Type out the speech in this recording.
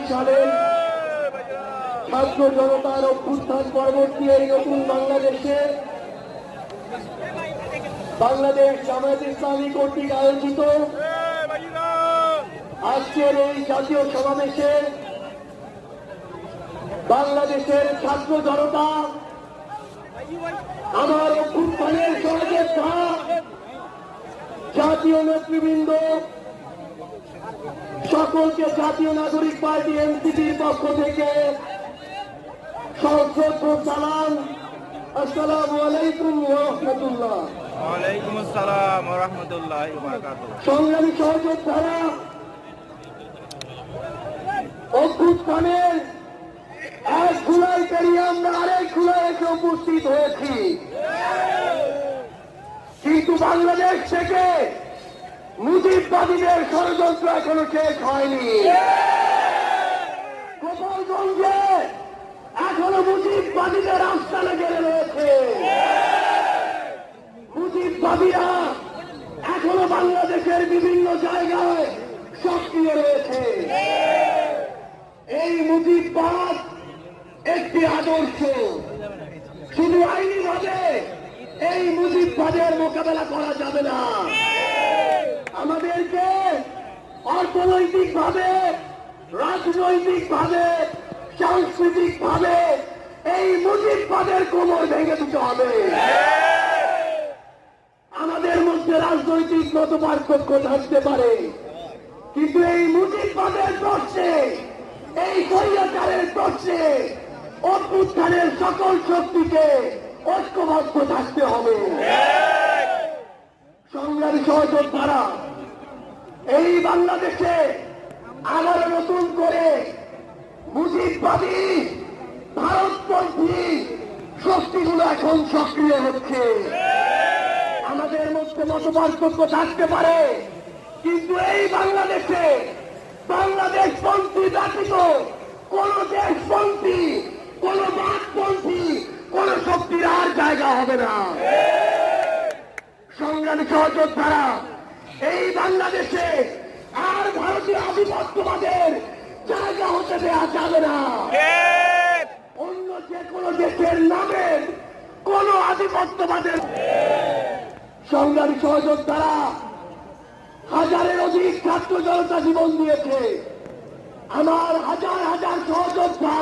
সালের ছাত্র জনতার অভ্যুত্থান পরবর্তী এই নতুন বাংলাদেশে বাংলাদেশ জামায়াত ইসলামী কর্তৃক আয়োজিত আজকের এই জাতীয় সমাবেশে বাংলাদেশের ছাত্র জনতা আমার অভ্যুত্থানের সহযোদ্ধা জাতীয় নেতৃবৃন্দ সকলকে জাতীয় নাগরিক পার্টি এনসিপির পক্ষ থেকে সশ্রদ্ধ সালাম। আসসালামু আলাইকুম ওয়া রাহমাতুল্লাহ। ওয়ালাইকুম আসসালাম ওয়া রাহমাতুল্লাহি ওয়া বারাকাতুহু। সংগ্রামী সহযোদ্ধারা, অভ্যুত্থানের এক জুলাই পেরিয়ে আমরা আরেক জুলাই এসে উপস্থিত হয়েছি, কিন্তু বাংলাদেশ থেকে মুজিববাদীদের ষড়যন্ত্র এখনো শেষ হয়নি। গোপালগঞ্জে এখনো মুজিববাদীদের আস্তানা গেড়ে রয়েছে। মুজিববাদীরা এখনো বাংলাদেশের বিভিন্ন জায়গায় সক্রিয় রয়েছে। এই মুজিববাদ একটি আদর্শ, শুধু আইনি ভাবে এই মুজিববাদের মোকাবেলা করা যাবে না। আমাদেরকে অর্থনৈতিক ভাবে, রাজনৈতিক ভাবে, সাংস্কৃতিক ভাবে এই মুজিববাদের কোমর ভেঙে দিতে হবে। আমাদের মধ্যে রাজনৈতিক মত পার্থক্য থাকতে পারে, কিন্তু এই মুজিববাদের প্রশ্নে, এই স্বৈরাচারের প্রশ্নে অভ্যুত্থানের সকল শক্তিকে ঐক্যবদ্ধ থাকতে হবে। সংগ্রামী সহযোদ্ধারা, এই বাংলাদেশে আবার নতুন করে মুজিববাদী ভারতপন্থী শক্তিগুলো এখন সক্রিয় হচ্ছে। আমাদের মধ্যে মত পার্থক্য থাকতে পারে, কিন্তু এই বাংলাদেশে বাংলাদেশপন্থী ব্যতীত কোন দেশপন্থী, কোন বাকপন্থী, কোন শক্তির আর জায়গা হবে না। সংগ্রামী সহযোদ্ধারা, এই বাংলাদেশে আর ভারতীয় আধিপত্যবাদের জায়গা হতে দেওয়া যাবে না। অন্য যে কোনো দেশের নামে কোন আধিপত্যবাদের। সংগ্রামী সহযোদ্ধারা, হাজারের অধিক ছাত্র জনতা জীবন দিয়েছে। আমার হাজার হাজার সহযোদ্ধা